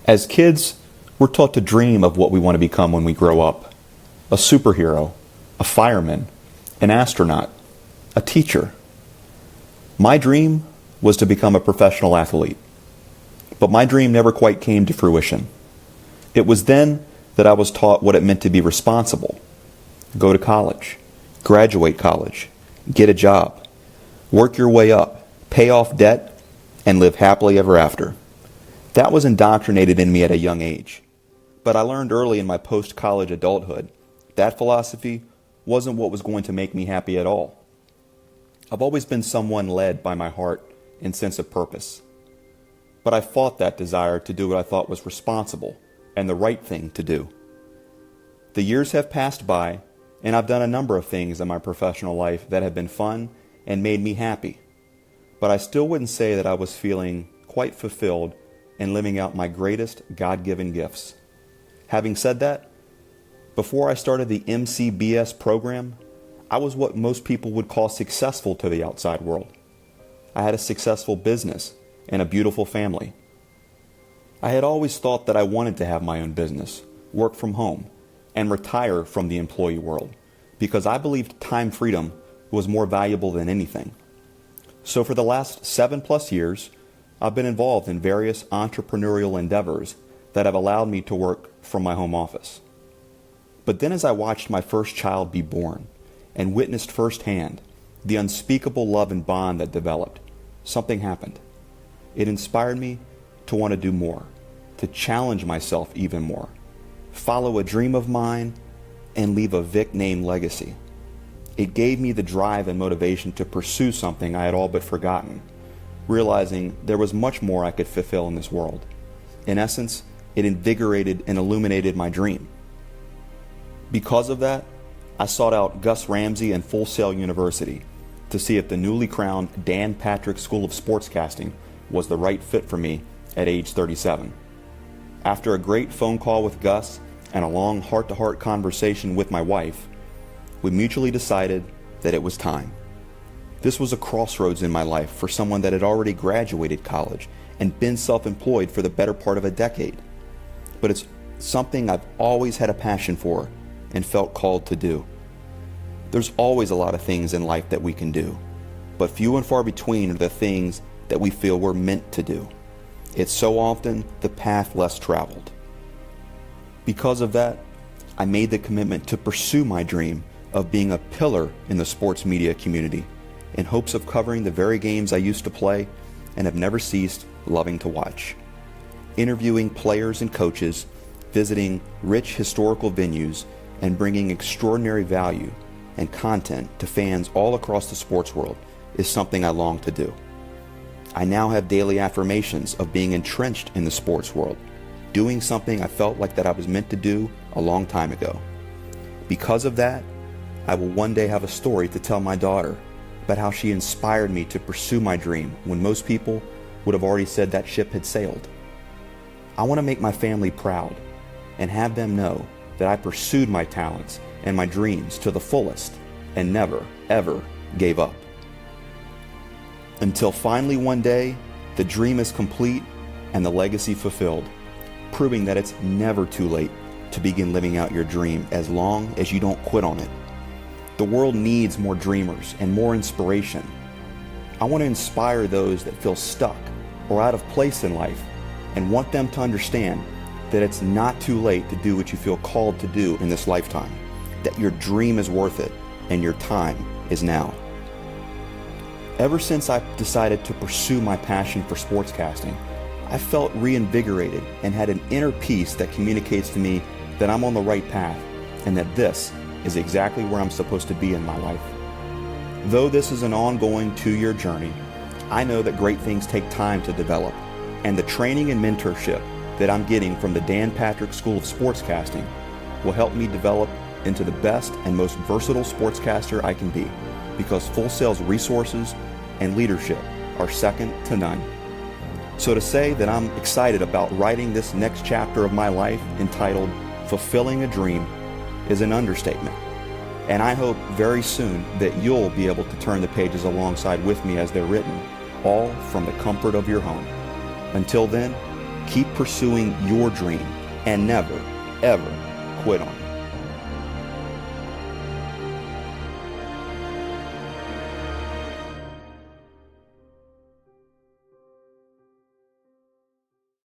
As kids, we're taught to dream of what we want to become when we grow up. A superhero, a fireman, an astronaut, a teacher. My dream was to become a professional athlete. But my dream never quite came to fruition. It was then that I was taught what it meant to be responsible. Go to college, graduate college, get a job, work your way up, pay off debt, and live happily ever after. That was indoctrinated in me at a young age. But I learned early in my post-college adulthood that philosophy wasn't what was going to make me happy at all. I've always been someone led by my heart and sense of purpose. But I fought that desire to do what I thought was responsible and the right thing to do. The years have passed by, and I've done a number of things in my professional life that have been fun and made me happy. But I still wouldn't say that I was feeling quite fulfilled and living out my greatest God-given gifts. Having said that, before I started the MCBS program, I was what most people would call successful to the outside world. I had a successful business and a beautiful family. I had always thought that I wanted to have my own business, work from home, and retire from the employee world because I believed time freedom was more valuable than anything. So for the last 7+ years, I've been involved in various entrepreneurial endeavors that have allowed me to work from my home office. But then as I watched my first child be born and witnessed firsthand the unspeakable love and bond that developed, something happened. It inspired me to want to do more, to challenge myself even more, follow a dream of mine, and leave a Vic name legacy. It gave me the drive and motivation to pursue something I had all but forgotten, realizing there was much more I could fulfill in this world. In essence, it invigorated and illuminated my dream. Because of that, I sought out Gus Ramsey and Full Sail University to see if the newly crowned Dan Patrick School of Sportscasting was the right fit for me at age 37. After a great phone call with Gus and a long heart-to-heart conversation with my wife, we mutually decided that it was time. This was a crossroads in my life for someone that had already graduated college and been self-employed for the better part of a decade. But it's something I've always had a passion for and felt called to do. There's always a lot of things in life that we can do, but few and far between are the things that we feel we're meant to do. It's so often the path less traveled. Because of that, I made the commitment to pursue my dream of being a pillar in the sports media community in hopes of covering the very games I used to play and have never ceased loving to watch. Interviewing players and coaches, visiting rich historical venues, and bringing extraordinary value and content to fans all across the sports world is something I long to do. I now have daily affirmations of being entrenched in the sports world, doing something I felt like that I was meant to do a long time ago. Because of that, I will one day have a story to tell my daughter about how she inspired me to pursue my dream when most people would have already said that ship had sailed. I want to make my family proud and have them know that I pursued my talents and my dreams to the fullest and never, ever gave up. Until finally one day, the dream is complete and the legacy fulfilled, proving that it's never too late to begin living out your dream as long as you don't quit on it. The world needs more dreamers and more inspiration. I want to inspire those that feel stuck or out of place in life and want them to understand that it's not too late to do what you feel called to do in this lifetime, that your dream is worth it and your time is now. Ever since I decided to pursue my passion for sportscasting, I felt reinvigorated and had an inner peace that communicates to me that I'm on the right path and that this is exactly where I'm supposed to be in my life. Though this is an ongoing 2-year journey, I know that great things take time to develop, and the training and mentorship that I'm getting from the Dan Patrick School of Sportscasting will help me develop into the best and most versatile sportscaster I can be, because Full Sail's resources and leadership are second to none. So to say that I'm excited about writing this next chapter of my life entitled Fulfilling a Dream is an understatement. And I hope very soon that you'll be able to turn the pages alongside with me as they're written, all from the comfort of your home. Until then, Keep pursuing your dream and never, ever quit on it.